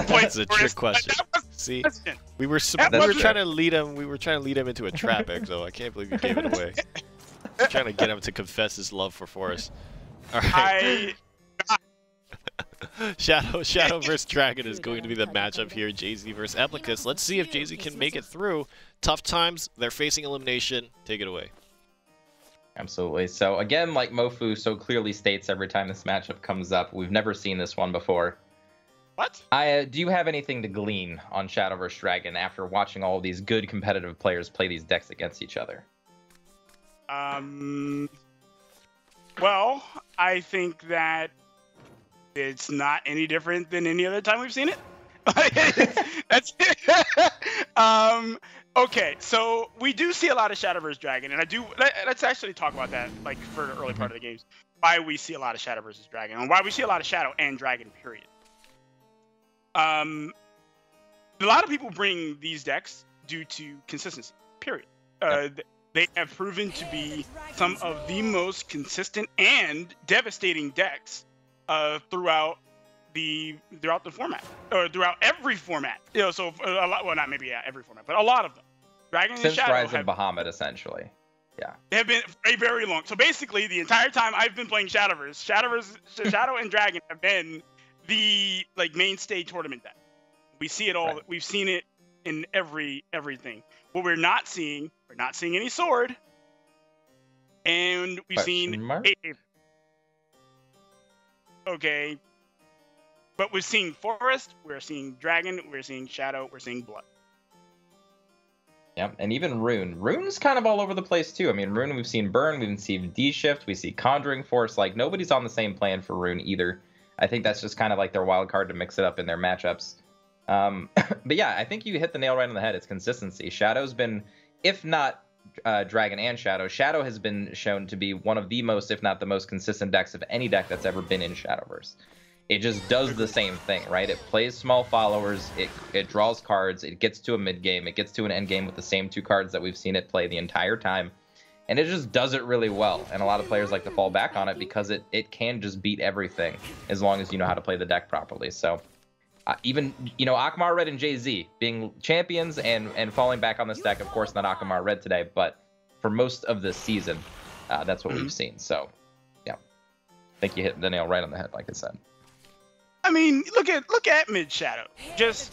That's a trick question. See, we were trying to lead him. We were trying to lead him into a trap, Exo. I can't believe you gave it away. Trying to get him to confess his love for Forest. All right. Shadow versus Dragon is going to be the matchup here. JaZe versus Eplicas. Let's see if JaZe can make it through. Tough times. They're facing elimination. Take it away. Absolutely. So again, like Mofu so clearly states every time this matchup comes up, we've never seen this one before. What? Do you have anything to glean on Shadow vs. Dragon after watching all of these good competitive players play these decks against each other? Well, I think that it's not any different than any other time we've seen it. That's it. Okay, so we do see a lot of Shadow vs. Dragon, and let's actually talk about that, like, for the early part of the games. Why we see a lot of Shadow vs. Dragon, and why we see a lot of Shadow and Dragon, period. A lot of people bring these decks due to consistency, period. They have proven to be some of the most consistent and devastating decks throughout the format, or throughout every format. You know, so a lot, well, not maybe every format, but a lot of them. Dragon and Shadow Rise of Bahamut, essentially. Yeah. They have been very, very long. So basically, the entire time I've been playing Shadowverse, Shadow and Dragon have been the mainstay tournament deck. We see it all. Right. We've seen it in everything. What we're not seeing any Sword, and we've seen okay, but we're seeing Forest, we're seeing Dragon, we're seeing Shadow, we're seeing Blood. Yeah, and even Rune. Rune's kind of all over the place too. I mean, Rune, we've seen Burn, we've seen D-Shift, we see Conjuring Force. Like, nobody's on the same plan for Rune either. I think that's just kind of like their wild card to mix it up in their matchups. But yeah, I think you hit the nail right on the head. It's consistency. Shadow's been, if not Dragon and Shadow, Shadow has been shown to be one of the most, if not the most consistent decks of any deck that's ever been in Shadowverse. It just does the same thing, right? It plays small followers, it draws cards, it gets to a mid game, it gets to an end game with the same two cards that we've seen it play the entire time. And it just does it really well. And a lot of players like to fall back on it because it can just beat everything as long as you know how to play the deck properly. So even, you know, Akmar Red and JaZe being champions and falling back on this deck, of course, not Akmar Red today, but for most of the season, that's what we've seen. So, yeah, I think you hit the nail right on the head, like I said. I mean, look at Mid Shadow. Just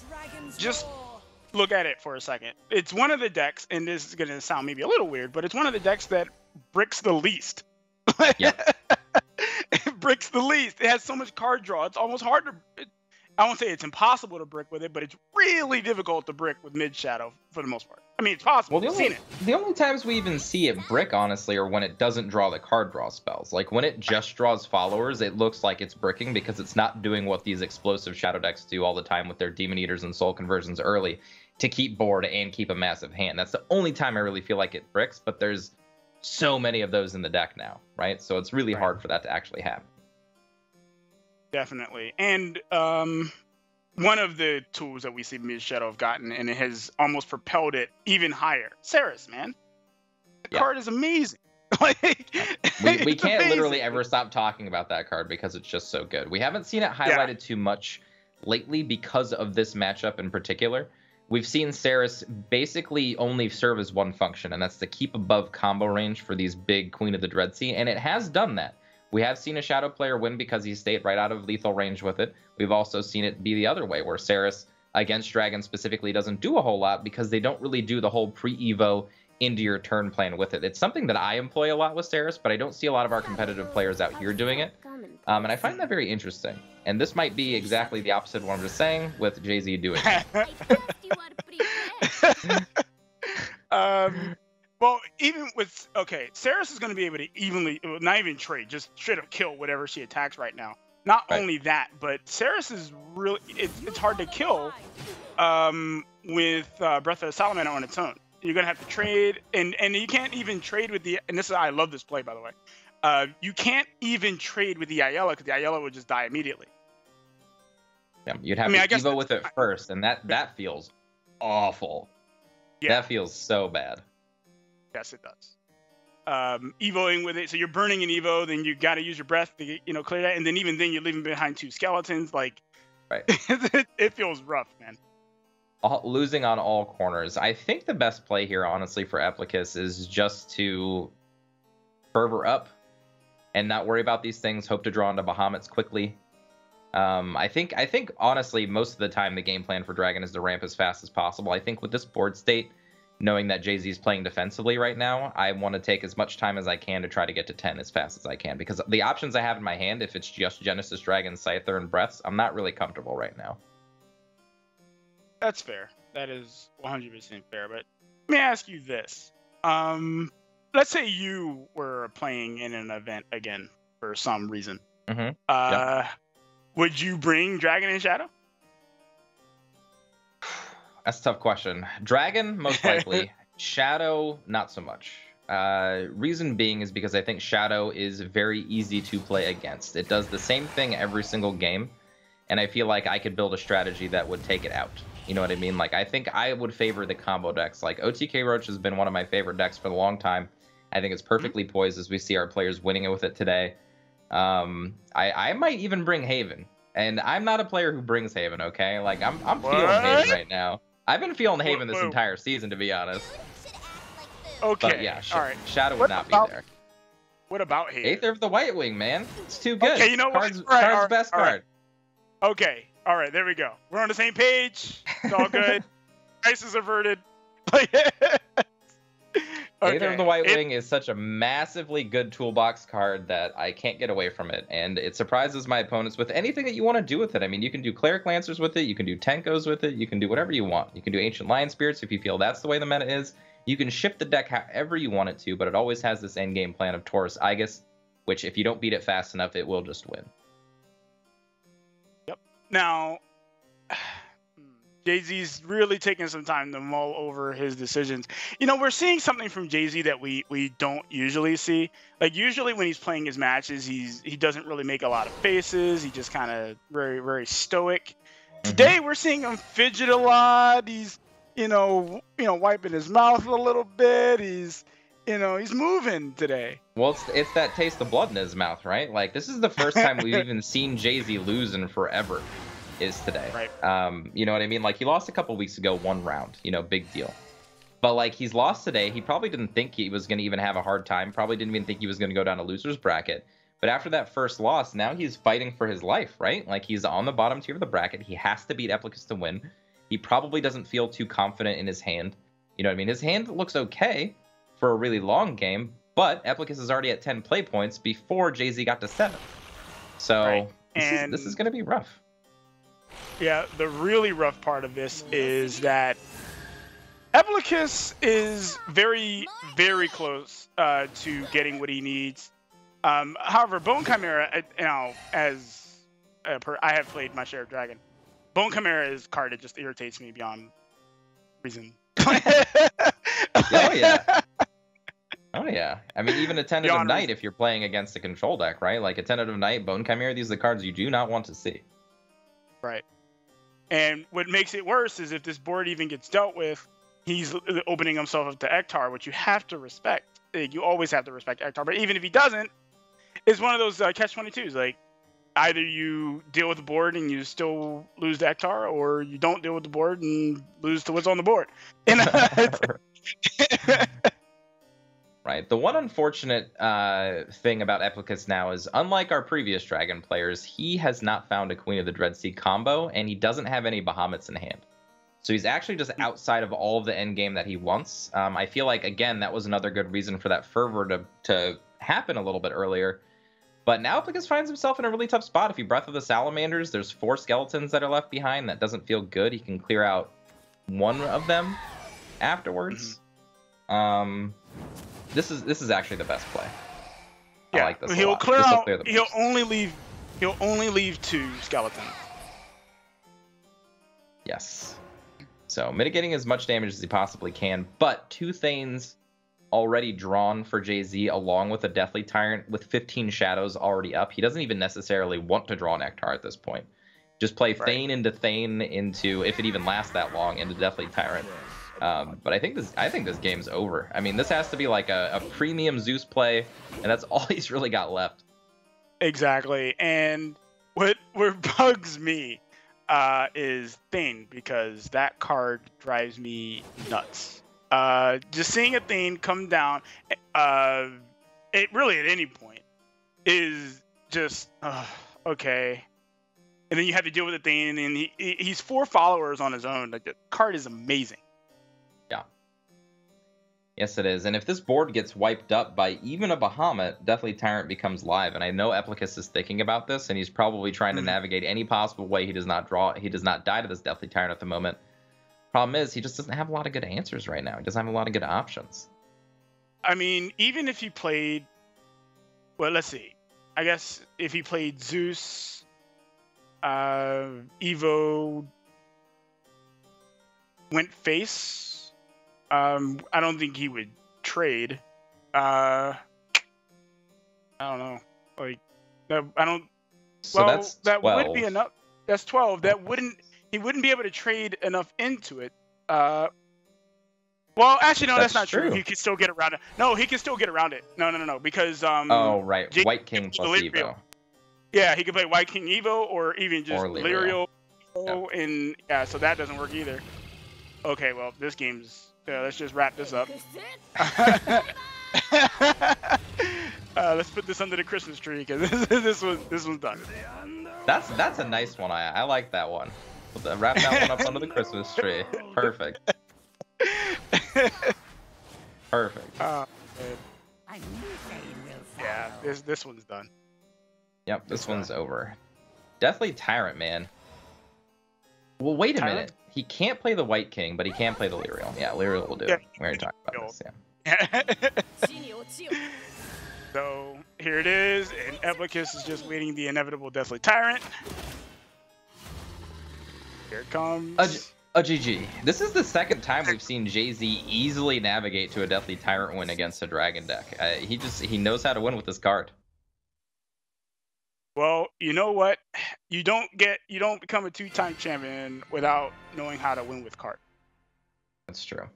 look at it for a second. It's one of the decks, and this is going to sound maybe a little weird, but it's one of the decks that bricks the least. Yep. It bricks the least. It has so much card draw. It's almost hard to... I won't say it's impossible to brick with it, but it's really difficult to brick with Mid Shadow for the most part. I mean, it's possible. Well, the only times we even see it brick, honestly, are when it doesn't draw the card draw spells. Like, when it just draws followers, it looks like it's bricking because it's not doing what these explosive Shadow decks do all the time with their Demon Eaters and Soul Conversions early to keep board and keep a massive hand. That's the only time I really feel like it bricks, but there's so many of those in the deck now, right? So it's really hard for that to actually happen. Definitely. And one of the tools that we see Mid Shadow have gotten, and it has almost propelled it even higher, Ceres, man. The card is amazing. we can't literally ever stop talking about that card because it's just so good. We haven't seen it highlighted too much lately because of this matchup in particular. We've seen Ceres basically only serve as one function, and that's to keep above combo range for these big Queen of the Dreadsea, and it has done that. We have seen a Shadow player win because he stayed right out of lethal range with it. We've also seen it be the other way, where Ceres against Dragon specifically doesn't do a whole lot because they don't really do the whole pre-evo into your turn plan with it. It's something that I employ a lot with Ceres, but I don't see a lot of our competitive players out here doing it. And I find that very interesting. And this might be exactly the opposite of what I'm just saying, with JaZe doing it. Well, even with, Ceres is going to be able to evenly, not even trade, just straight up kill whatever she attacks right now. Not only that, but Ceres is really, it's hard to kill with Breath of the Salamander on its own. You're going to have to trade, and you can't even trade with the, and this is, I love this play, by the way. You can't even trade with the Ayala, because the Ayala would just die immediately. Yeah, you'd have to evo with it first, and that feels awful. Yeah. That feels so bad. Yes, it does. evoing with it. So you're burning an evo, then you got to use your breath to clear that, and then even then you're leaving behind 2 skeletons. Like, right. it feels rough, man. Losing on all corners. I think the best play here, honestly, for Eplicas is just to fervor up and not worry about these things. Hope to draw into Bahamut's quickly. I think honestly, most of the time the game plan for Dragon is to ramp as fast as possible. I think with this board state, knowing that JaZe is playing defensively right now, I want to take as much time as I can to try to get to 10 as fast as I can, because the options I have in my hand, if it's just Genesis, Dragon, Scyther, and Breaths, I'm not really comfortable right now. That's fair. That is 100% fair. But let me ask you this. Let's say you were playing in an event again for some reason. Mm-hmm. Yep. Would you bring Dragon and Shadow? That's a tough question. Dragon, most likely. Shadow, not so much. Reason being is because I think Shadow is very easy to play against. It does the same thing every single game, and I feel like I could build a strategy that would take it out. You know what I mean? Like, I think I would favor the combo decks. Like, OTK Roach has been one of my favorite decks for a long time. I think it's perfectly poised as we see our players winning it with it today. I might even bring Haven. And I'm not a player who brings Haven, okay? Like, I'm feeling Haven right now. I've been feeling Haven this entire season, to be honest. Okay. But yeah, all right. Shadow would not be there. What about Haven? Aether of the White Wing, man. It's too good. Okay, you know what? Card's best card. Okay. All right, there we go. We're on the same page. It's all good. Crisis averted. Aether of the White Wing is such a massively good toolbox card that I can't get away from it, and it surprises my opponents with anything that you want to do with it. I mean, you can do Cleric Lancers with it, you can do Tenkos with it, you can do whatever you want. You can do Ancient Lion Spirits if you feel that's the way the meta is. You can shift the deck however you want it to, but it always has this endgame plan of Taurus Aegis, which if you don't beat it fast enough, it will just win. Yep. Now, JaZe's really taking some time to mull over his decisions. You know, we're seeing something from JaZe that we don't usually see. Like, usually when he's playing his matches, he doesn't really make a lot of faces. He just kind of very, very stoic. Today, we're seeing him fidget a lot. He's, wiping his mouth a little bit. He's moving today. Well, it's that taste of blood in his mouth, right? Like, this is the first time we've even seen JaZe lose in forever. Is today. Right. You know what I mean? Like, he lost a couple weeks ago, 1 round, big deal. But like, he's lost today. He probably didn't think he was going to even have a hard time. Probably didn't even think he was going to go down a loser's bracket. But after that first loss, now he's fighting for his life, right? Like, he's on the bottom tier of the bracket. He has to beat Eplicas to win. He probably doesn't feel too confident in his hand. You know what I mean? His hand looks okay for a really long game, but Eplicas is already at 10 play points before JaZe got to 7. So this is going to be rough. Yeah, the really rough part of this is that Eplicas is very, very close to getting what he needs. However, Bone Chimera, as I have played my share of Dragon, Bone Chimera is a card that just irritates me beyond reason. Oh yeah. Oh yeah. I mean, even a Tentative Knight, if you're playing against a control deck, right? Like a Tentative Knight, Bone Chimera, these are the cards you do not want to see. Right. And what makes it worse is if this board even gets dealt with, he's opening himself up to Ektar, which you have to respect. You always have to respect Ektar. But even if he doesn't, it's one of those catch-22s. Like, either you deal with the board and you still lose to Ektar, or you don't deal with the board and lose to what's on the board. And, right. The one unfortunate thing about Eplicas now is, unlike our previous Dragon players, he has not found a Queen of the Dreadsea combo, and he doesn't have any Bahamuts in hand. So he's actually just outside of all of the endgame that he wants. I feel like, again, that was another good reason for that fervor to happen a little bit earlier. But now Eplicas finds himself in a really tough spot. If he Breath of the Salamanders, there's 4 skeletons that are left behind. That doesn't feel good. He can clear out 1 of them afterwards. This is actually the best play. Yeah, I like this. He'll clear out. He'll only leave 2 skeletons. Yes. So mitigating as much damage as he possibly can, but 2 Thanes already drawn for JaZe, along with a Deathly Tyrant with 15 shadows already up. He doesn't even necessarily want to draw an Ektar at this point. Just play Thane into Thane into, if it even lasts that long, into Deathly Tyrant. But I think this game's over. I mean, this has to be like a premium Zeus play, and that's all he's really got left. Exactly. And what bugs me is Thane, because that card drives me nuts. Just seeing a Thane come down, it really at any point is just okay. And then you have to deal with the Thane, and then he's 4 followers on his own. Like, the card is amazing. Yeah. Yes, it is. And if this board gets wiped up by even a Bahamut, Deathly Tyrant becomes live. And I know Eplicas is thinking about this, and he's probably trying to navigate any possible way he does not die to this Deathly Tyrant at the moment. Problem is, he just doesn't have a lot of good answers right now. He doesn't have a lot of good options. I mean, even if he played... Well, let's see. I guess if he played Zeus, Evo, went face, I don't think he would trade. I don't know. Like, I don't... So well, that's 12. That would be enough. That's 12. He wouldn't be able to trade enough into it. Well, actually, no, that's not true. He could still get around it. No, he can still get around it. No, because oh, right. White King plus Evo. Yeah, he could play White King Evo or even just Lyrial. Yep. And yeah, so that doesn't work either. Okay, well, this game's... let's just wrap this up. Let's put this under the Christmas tree, because this one's done. That's a nice one. I like that one. Wrap that one up under the Christmas tree. Perfect. Perfect. Yeah, this one's done. Yep, this one's over. Definitely Tyrant, man. Well, wait a minute. He can't play the White King, but he can play the Lyrial. Yeah, Lyrial will do it. We already talked about this, yeah. So, here it is, and Eplicas is just waiting the inevitable Deathly Tyrant. Here it comes. A GG. This is the second time we've seen JaZe easily navigate to a Deathly Tyrant win against a Dragon deck. He knows how to win with this card. Well, you know what? You don't become a 2-time champion without knowing how to win with card. That's true.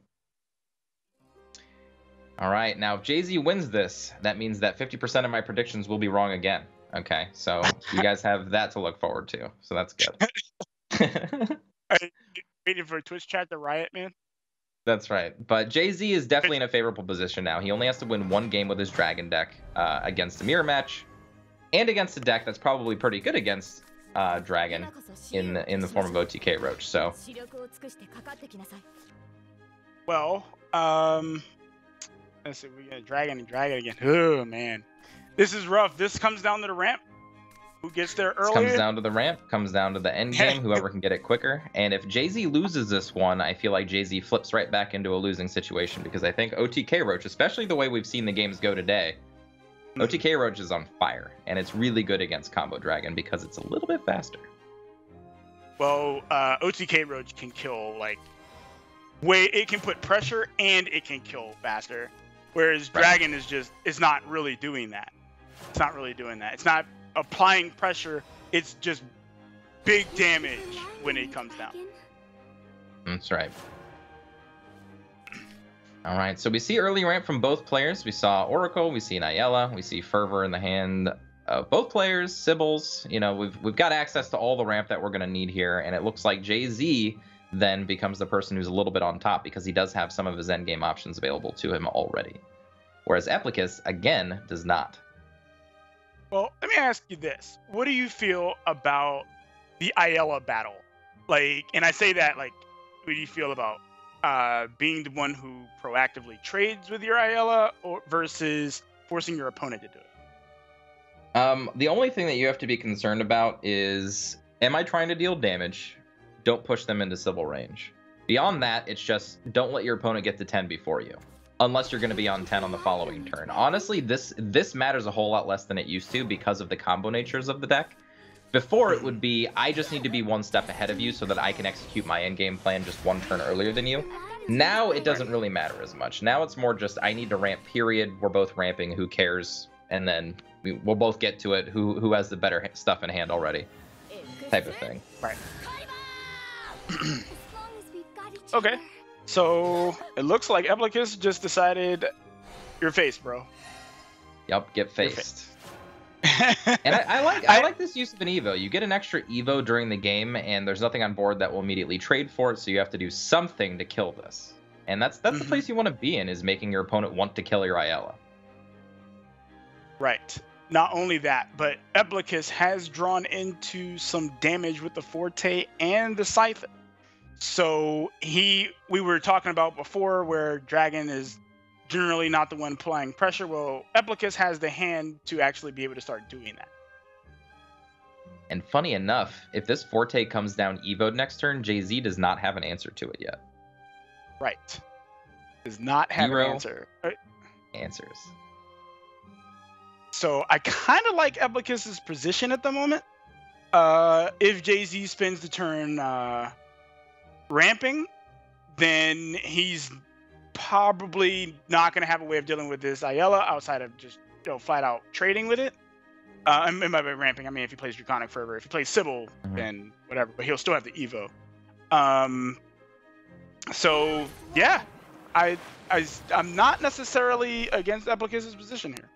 All right, now if JaZe wins this, that means that 50% of my predictions will be wrong again. Okay, so you guys have that to look forward to. So that's good. Are you waiting for Twitch chat to riot, man? That's right. But JaZe is definitely in a favorable position now. He only has to win 1 game with his Dragon deck against a mirror match, and against a deck that's probably pretty good against Dragon in the form of OTK Roach. So, well, let's see, we got Dragon again. Oh man, this is rough. This comes down to the ramp. Who gets there earlier? Comes down to the ramp. Comes down to the end game. Whoever can get it quicker. And if JaZe loses this one, I feel like JaZe flips right back into a losing situation, because I think OTK Roach, especially the way we've seen the games go today, OTK Roach is on fire, and it's really good against Combo Dragon because it's a little bit faster. Well, OTK Roach can kill, like, it can put pressure and it can kill faster, whereas Dragon is not really doing that. It's not really doing that. It's not applying pressure. It's just big damage when it comes down. That's right. All right, so we see early ramp from both players. We saw Oracle, we see Niella, we see Fervor in the hand of both players, Sybils. You know, we've got access to all the ramp that we're going to need here, and it looks like JaZe then becomes the person who's a little bit on top because he does have some of his endgame options available to him already, whereas Eplicas, again, does not. Well, let me ask you this. What do you feel about the Niella battle? Like, and I say that, like, what do you feel about being the one who proactively trades with your Niella versus forcing your opponent to do it? The only thing that you have to be concerned about is, am I trying to deal damage? Don't push them into Sybil range. Beyond that, it's just don't let your opponent get to 10 before you, unless you're going to be on 10 on the following turn. Honestly, this matters a whole lot less than it used to because of the combo natures of the deck. Before, it would be, I just need to be 1 step ahead of you so that I can execute my endgame plan just 1 turn earlier than you. Now, it doesn't really matter as much. Now, it's more just, I need to ramp, period. We're both ramping, who cares? And then we'll both get to it, who has the better stuff in hand already, type of thing. Right. Okay. So it looks like Eplicas just decided you're faced, bro. Yup, get faced. And I like this use of an Evo. You get an extra Evo during the game, and there's nothing on board that will immediately trade for it, so you have to do something to kill this. And that's the place you want to be in, is making your opponent want to kill your Ayala. Right. Not only that, but Eplicas has drawn into some damage with the Forte and the Scythe. So we were talking about before where Dragon is generally not the one applying pressure. Well, Eplicas has the hand to actually be able to start doing that. And funny enough, if this Forte comes down Evo'd next turn, JaZe does not have an answer to it yet. Right. Does not have an answer. Answers. So I kind of like Eplicas' position at the moment. If JaZe spends the turn ramping, then he's probably not going to have a way of dealing with this Ayala outside of just flat out trading with it. By ramping, I mean if he plays Draconic Fervor. If he plays Sybil, then whatever, but he'll still have the Evo. So yeah, I'm not necessarily against Eplicas' position here.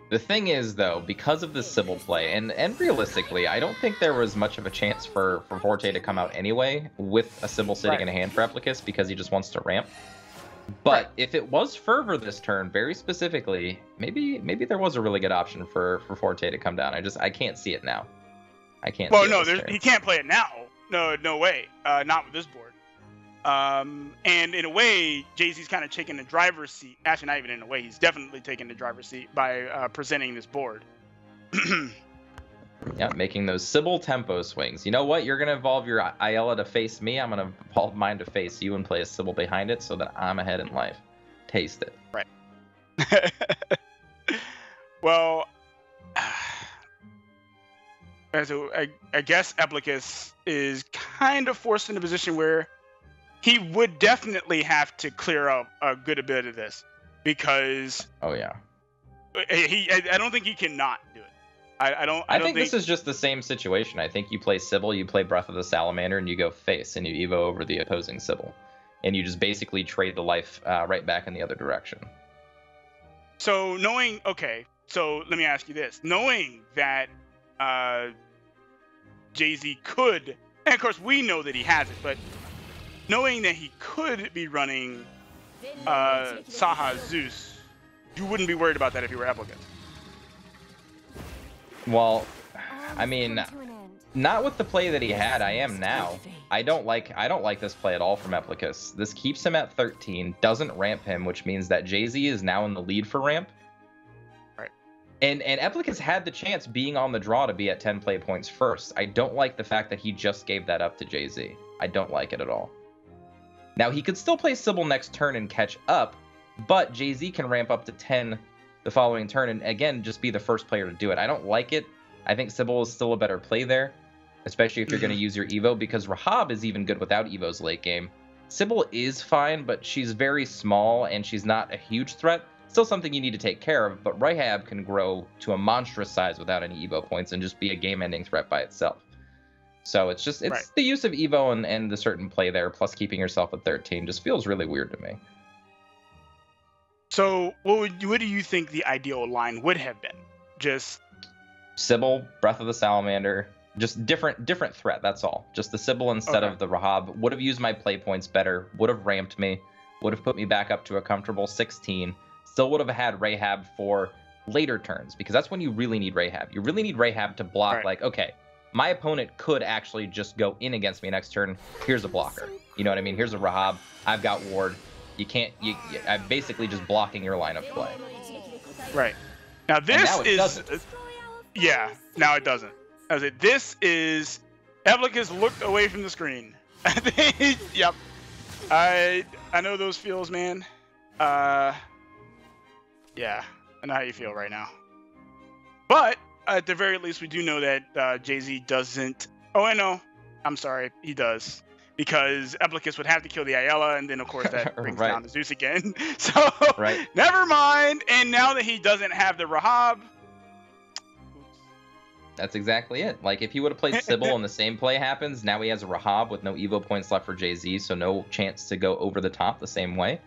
The thing is, though, because of the Sybil play, and realistically, I don't think there was much of a chance for Forte to come out anyway with a Sybil sitting in a hand for Eplicas because he just wants to ramp. But if it was Fervor this turn, very specifically, maybe there was a really good option for Forte to come down. I can't see it now. I can't. Well, no, he can't play it now. No way. Not with this board. And in a way, JaZe's kind of taking the driver's seat. Actually, not even in a way. He's definitely taking the driver's seat by presenting this board. Yeah, making those Sybil tempo swings. You know what? You're going to evolve your Ayala to face me. I'm going to evolve mine to face you and play a Sybil behind it so that I'm ahead in life. Taste it. Right. Well, so I guess Eplicas is kind of forced in a position where he would definitely have to clear up a good bit of this because I don't think he cannot do it. I think this is just the same situation. I think you play Sybil, you play Breath of the Salamander, and you go face, and you Evo over the opposing Sybil. And you just basically trade the life right back in the other direction. So so let me ask you this. Knowing that JaZe could, and of course we know that he has it, but knowing that he could be running Saha Zeus, you wouldn't be worried about that if you were Eplicas. Well, I mean, not with the play that he had. I am now. I don't like this play at all from Eplicas. This keeps him at 13, doesn't ramp him, which means that JaZe is now in the lead for ramp. Right. And Eplicas had the chance, being on the draw, to be at 10 play points first. I don't like the fact that he just gave that up to JaZe. I don't like it at all. Now, he could still play Sybil next turn and catch up, but JaZe can ramp up to 10 the following turn and, again, just be the first player to do it. I don't like it. I think Sybil is still a better play there, especially if you're going to use your Evo, because Rahab is even good without Evo's late game. Sybil is fine, but she's very small, and she's not a huge threat. Still something you need to take care of, but Rahab can grow to a monstrous size without any Evo points and just be a game-ending threat by itself. So it's the use of Evo and the certain play there, plus keeping yourself at 13, just feels really weird to me. So what do you think the ideal line would have been? Just Sybil, Breath of the Salamander, just different threat, that's all. Just the Sybil instead of the Rahab. Would have used my play points better, would have ramped me, would have put me back up to a comfortable 16. Still would have had Rahab for later turns, because that's when you really need Rahab. You really need Rahab to block, like, okay, my opponent could actually just go in against me next turn. Here's a blocker. You know what I mean? Here's a Rahab. I've got ward. You can't. I'm basically just blocking your line of play. Right. Now this doesn't. Yeah. Now it doesn't. This is Eplicas looked away from the screen. Yep. I know those feels, man. Yeah. I know how you feel right now. But at the very least, we do know that JaZe doesn't. Oh, I know. I'm sorry. He does. Because Eplicas would have to kill the Ayala, and then, of course, that brings down the Zeus again. So, never mind. And now that he doesn't have the Rahab, That's exactly it. Like, if he would have played Sybil and the same play happens, now he has a Rahab with no Evo points left for JaZe, so no chance to go over the top the same way.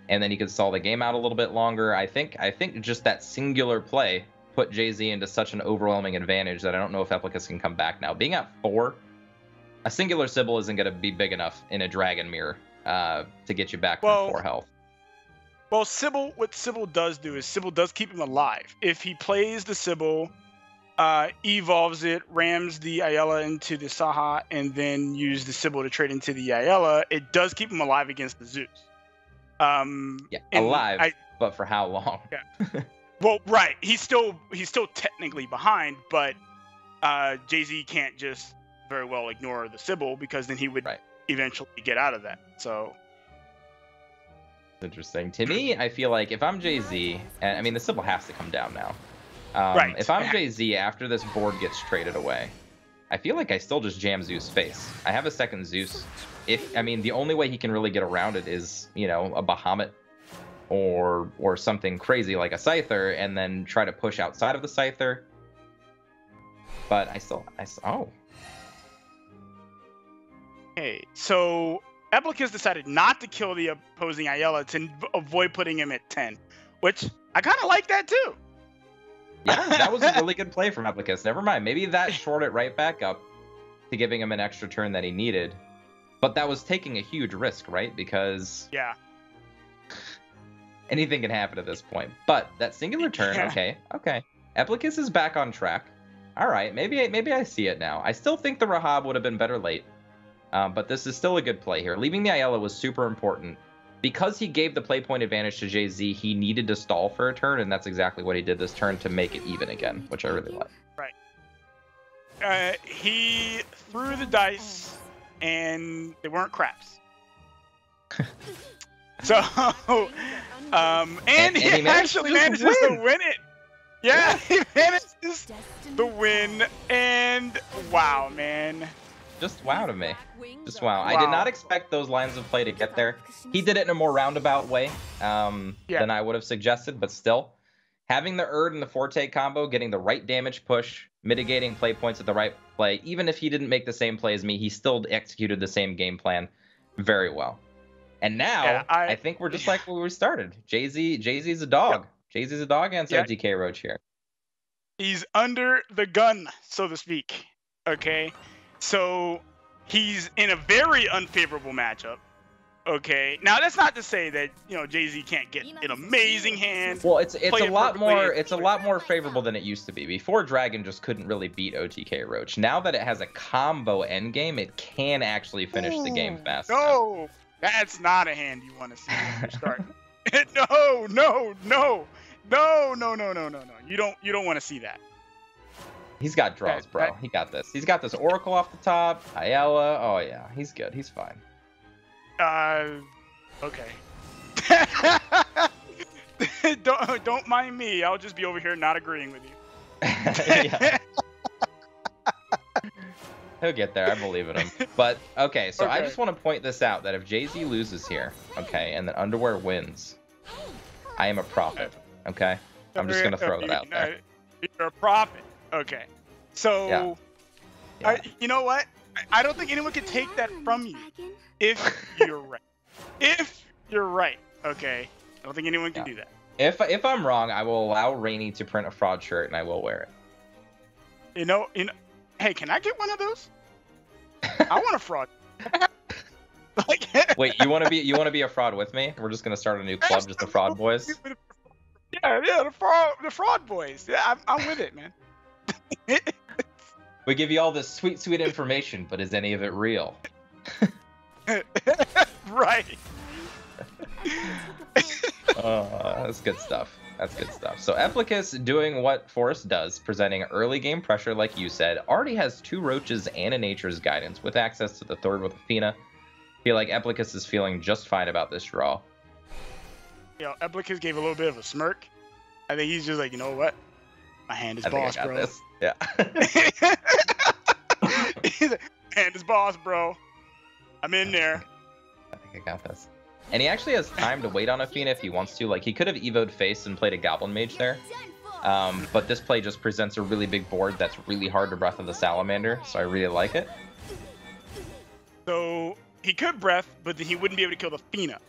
And then he could stall the game out a little bit longer. I think just that singular play put JaZe into such an overwhelming advantage that I don't know if Eplicas can come back now. Being at 4, a singular Sybil isn't going to be big enough in a Dragon Mirror to get you back from 4 health. Well, what Sybil does do is Sybil does keep him alive. If he plays the Sybil, evolves it, rams the Ayala into the Saha, and then use the Sybil to trade into the Ayala, it does keep him alive against the Zeus. Yeah, alive, but for how long? Yeah. Well, right. He's still technically behind, but JaZe can't just very well ignore the Sybil because then he would eventually get out of that. So interesting. To me, I feel like if I'm JaZe, and I mean the Sybil has to come down now. If I'm JaZe after this board gets traded away, I feel like I still just jam Zeus face. I have a second Zeus. The only way he can really get around it is, you know, a Bahamut or something crazy like a Scyther, and then try to push outside of the Scyther. But oh. Okay, so Eplicas decided not to kill the opposing Ayala to avoid putting him at 10, which I kind of like that too. Yeah, that was a really good play from Eplicas. Never mind, maybe that shored it right back up to giving him an extra turn that he needed. But that was taking a huge risk, right? Because anything can happen at this point. But that singular turn, okay. Eplicas is back on track. All right, maybe I see it now. I still think the Rahab would have been better late. But this is still a good play here. Leaving the Ayala was super important. Because he gave the play point advantage to JaZe, he needed to stall for a turn, and that's exactly what he did this turn to make it even again, which I really like. Right. He threw the dice, and they weren't craps. So, and he actually manages to win it. Yeah, he manages to win, and wow, man. Just wow to me. Just wow. I did not expect those lines of play to get there. He did it in a more roundabout way than I would have suggested, but still. Having the Erd and the Forte combo, getting the right damage push, mitigating play points at the right play, even if he didn't make the same play as me, he still executed the same game plan very well. And now, I think we're just like where we started. JaZe's a dog. JaZe's a dog against OTK Roach here. He's under the gun, so to speak. Okay? So he's in a very unfavorable matchup. Okay. Now that's not to say that, you know, JaZe can't get an amazing hand. Well, it's a lot more favorable than it used to be. Before Dragon just couldn't really beat OTK Roach. Now that it has a combo endgame, it can actually finish the game fast. No, that's not a hand you want to see when you're starting. No. You don't want to see that. He's got draws, bro. He got this. He's got this Oracle off the top. Ayala. Oh, yeah. He's good. He's fine. Okay. Don't mind me. I'll just be over here not agreeing with you. He'll get there. I believe in him. But, okay. So I just want to point this out, that if JaZe loses here, okay, and then Underwear wins, I am a prophet, okay? I'm just going to throw that out there. You're a prophet. Okay, so you know what? I don't think anyone can take that from you if you're right. If you're right, okay. I don't think anyone can do that. If I'm wrong, I will allow Rainey to print a fraud shirt and I will wear it. You know. Hey, can I get one of those? I want a fraud. Wait, you want to be a fraud with me? We're just gonna start a new club, just the Fraud Boys. Yeah, the fraud boys. Yeah, I'm with it, man. We give you all this sweet information, but is any of it real? Right. That's good stuff. So Eplicas doing what Forrest does, presenting early game pressure, like you said, already has 2 Roaches and a Nature's Guidance with access to the 3rd with Athena. I feel like Eplicas is feeling just fine about this draw. You know, Eplicas gave a little bit of a smirk. I think he's just like, you know what? My hand is boss, bro. This. Yeah. Hand is boss, bro. I'm in there. I think I got this. And he actually has time to wait on Athena if he wants to. Like, he could have evoed face and played a Goblin Mage there. But this play just presents a really big board that's really hard to Breath of the Salamander, so I really like it. So he could Breath, but then he wouldn't be able to kill the Fina.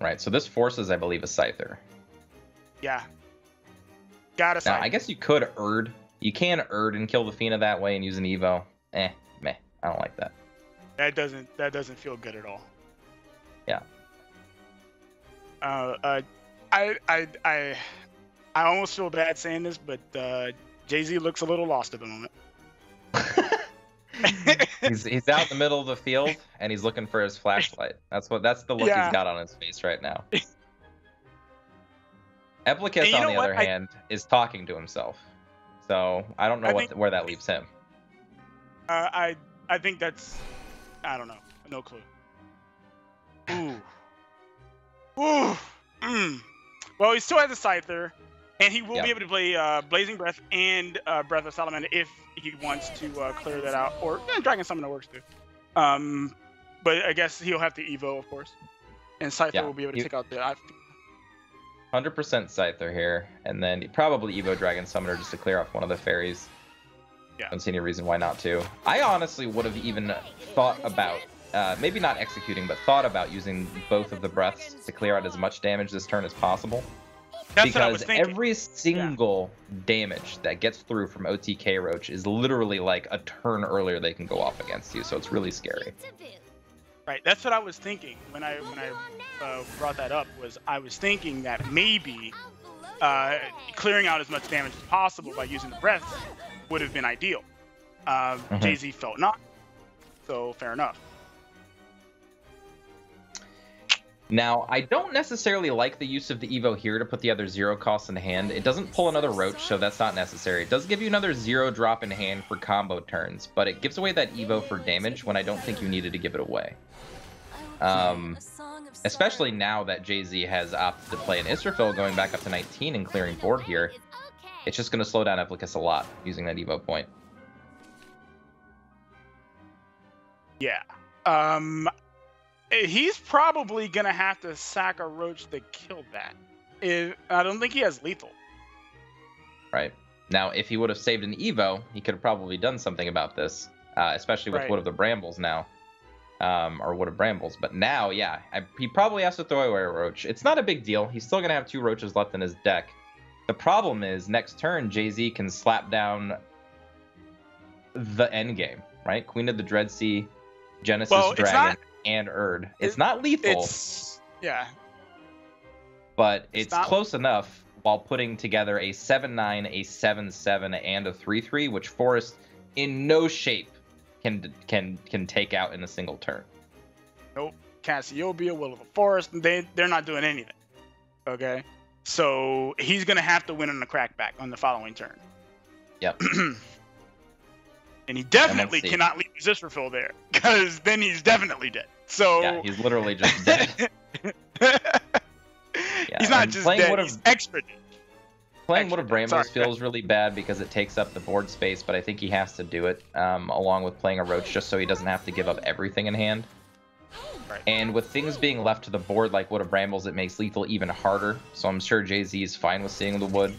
Right, so this forces, I believe, a Scyther. Yeah. Got a Scyther. Now, I guess you could Erd. You can Erd and kill the Fina that way and use an Evo. Meh. I don't like that. That doesn't feel good at all. Yeah. I almost feel bad saying this, but JaZe looks a little lost at the moment. he's out in the middle of the field and he's looking for his flashlight. That's the look he's got on his face right now. Eplicas, on the other hand, is talking to himself. So I don't know where that leaves him. I think that's, I don't know, no clue. Ooh. Ooh. Well, he still has a Scyther, and he will be able to play Blazing Breath and Breath of Salamander if he wants to clear that out, or Dragon Summoner works too. But I guess he'll have to Evo, of course, and Scyther will be able to take out the. 100% Scyther here, and then probably Evo Dragon Summoner just to clear off one of the fairies. Yeah. Don't see any reason why not to. I honestly would have even thought about, maybe not executing, but thought about using both of the breaths to clear out as much damage this turn as possible. That's what I was thinking. Every single damage that gets through from OTK Roach is literally like a turn earlier they can go off against you, so it's really scary. Right, that's what I was thinking when I brought that up. I was thinking that maybe clearing out as much damage as possible by using the breath would have been ideal. JaZe felt not, so fair enough. Now, I don't necessarily like the use of the Evo here to put the other 0 costs in hand. It doesn't pull another Roach, so that's not necessary. It does give you another 0 drop in hand for combo turns, but it gives away that Evo for damage when I don't think you needed to give it away. Especially now that JaZe has opted to play an Israfil going back up to 19 and clearing board here. It's just going to slow down Eplicas a lot using that Evo point. Yeah. He's probably going to have to sack a Roach to kill that. I don't think he has lethal. Right. Now, if he would have saved an Evo, he could have probably done something about this, especially with Wood of the Brambles now. Or Wood of Brambles. But now, yeah, he probably has to throw away a Roach. It's not a big deal. He's still going to have 2 Roaches left in his deck. The problem is, next turn, JaZe can slap down the endgame, right? Queen of the Dreadsea, Genesis Dragon, and Erd. It's not lethal. Yeah. But it's close enough while putting together a 7-9, a 7-7, and a 3-3, which Forest in no shape can take out in a single turn. Nope. Cassiopeia, Will of the Forest, they're not doing anything. Okay? So he's going to have to win on the crackback on the following turn. Yep. And he definitely cannot leave his Israfil there, because then he's definitely dead. So yeah, he's literally just dead. He's not just dead, he's extra dead. Playing Wood of Brambles feels really bad because it takes up the board space, but I think he has to do it, along with playing a Roach, just so he doesn't have to give up everything in hand. Right. And with things being left to the board like Wood of Brambles, it makes lethal even harder, so I'm sure JaZe is fine with seeing the wood.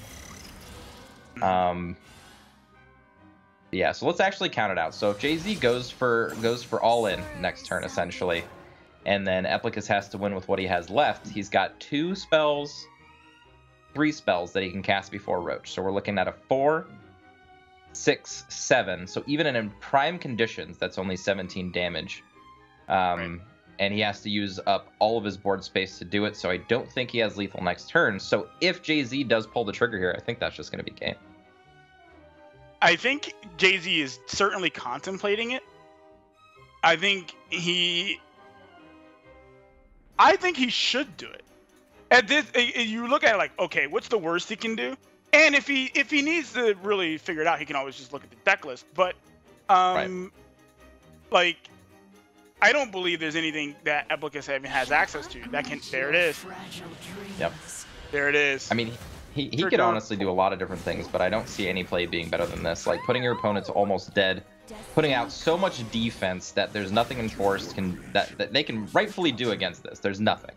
Yeah, so let's actually count it out. So if JaZe goes for all in next turn, essentially, and then Eplicas has to win with what he has left, he's got 2 spells, 3 spells that he can cast before Roach. So we're looking at a 4, 6, 7. So even in prime conditions, that's only 17 damage. Right. And he has to use up all of his board space to do it, so I don't think he has lethal next turn. So if JaZe does pull the trigger here, I think that's just going to be game. I think JaZe is certainly contemplating it. I think he should do it. At this, you look at it like, okay, what's the worst he can do? And if he needs to really figure it out, he can always just look at the deck list. But like, I don't believe there's anything that Eplicas has access to that can. There it is. Yep. There it is. I mean, he could honestly do a lot of different things, but I don't see any play being better than this. Like putting your opponents almost dead, putting out so much defense that there's nothing in Forest that they can rightfully do against this. There's nothing.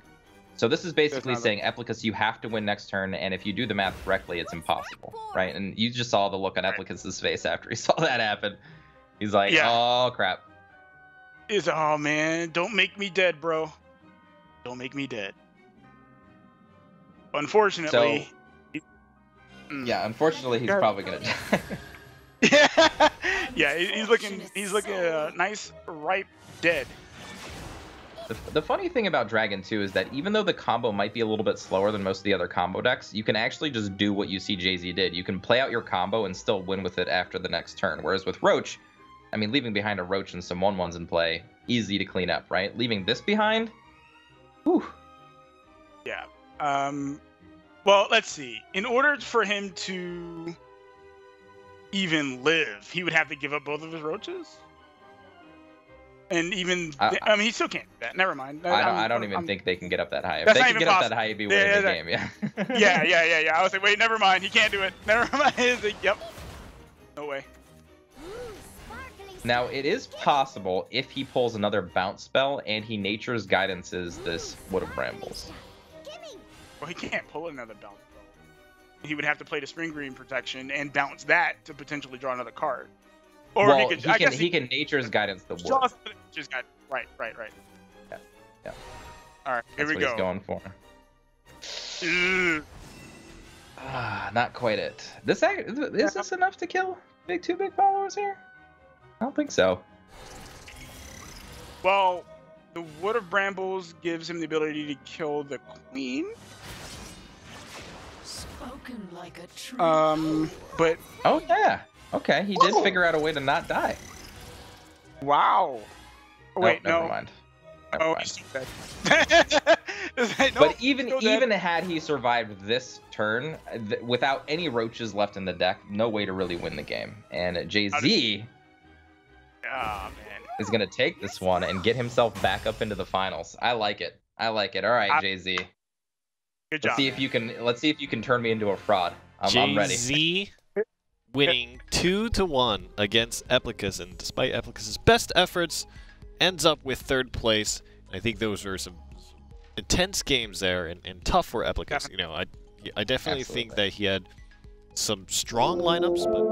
So this is basically saying, Eplicas, you have to win next turn, and if you do the math correctly, it's impossible, right? And you just saw the look on Eplicas' face after he saw that happen. He's like, oh, crap. He's, oh, man, don't make me dead, bro. Don't make me dead. Unfortunately. So, yeah, unfortunately, he's probably going to die. Yeah, he's looking nice, ripe, dead. The funny thing about Dragon 2 is that even though the combo might be a little bit slower than most of the other combo decks, you can actually just do what you see JaZe did. You can play out your combo and still win with it after the next turn. Whereas with Roach, I mean, leaving behind a Roach and some 1/1s in play, easy to clean up, right? Leaving this behind, whew. Yeah. Well, let's see. In order for him to even live, he would have to give up both of his Roaches? And even, I mean, he still can't do that. Never mind. I don't even think they can get up that high. If they can get up that high, he'd be winning the game, yeah. yeah. I was like, wait, never mind. He can't do it. Never mind. He's like, yep. No way. Now, it is possible if he pulls another bounce spell and he Nature's Guidances this Wood of Brambles. Well, he can't pull another bounce spell. He would have to play the Spring Green Protection and bounce that to potentially draw another card. Or well, he can Nature's Guidance the Wood. Nature's Guidance. Right. Yeah. All right, here we go. That's what he's going for. Not quite it. Is this enough to kill two big followers here? I don't think so. Well, the Wood of Brambles gives him the ability to kill the Queen. Spoken like a true. But oh yeah. Okay, he did figure out a way to not die. Wow. Oh, wait, never mind. He's dead. But even had he survived this turn, without any Roaches left in the deck, no way to really win the game. And JaZe is going to take this one and get himself back up into the finals. I like it. All right, JaZe. Good job. Let's see if you can turn me into a fraud. I'm ready. JaZe winning 2-1 against Eplicas, and despite Eplicas' best efforts, ends up with 3rd place. I think those were some intense games there and tough for Eplicas. You know, I definitely think that he had some strong lineups, but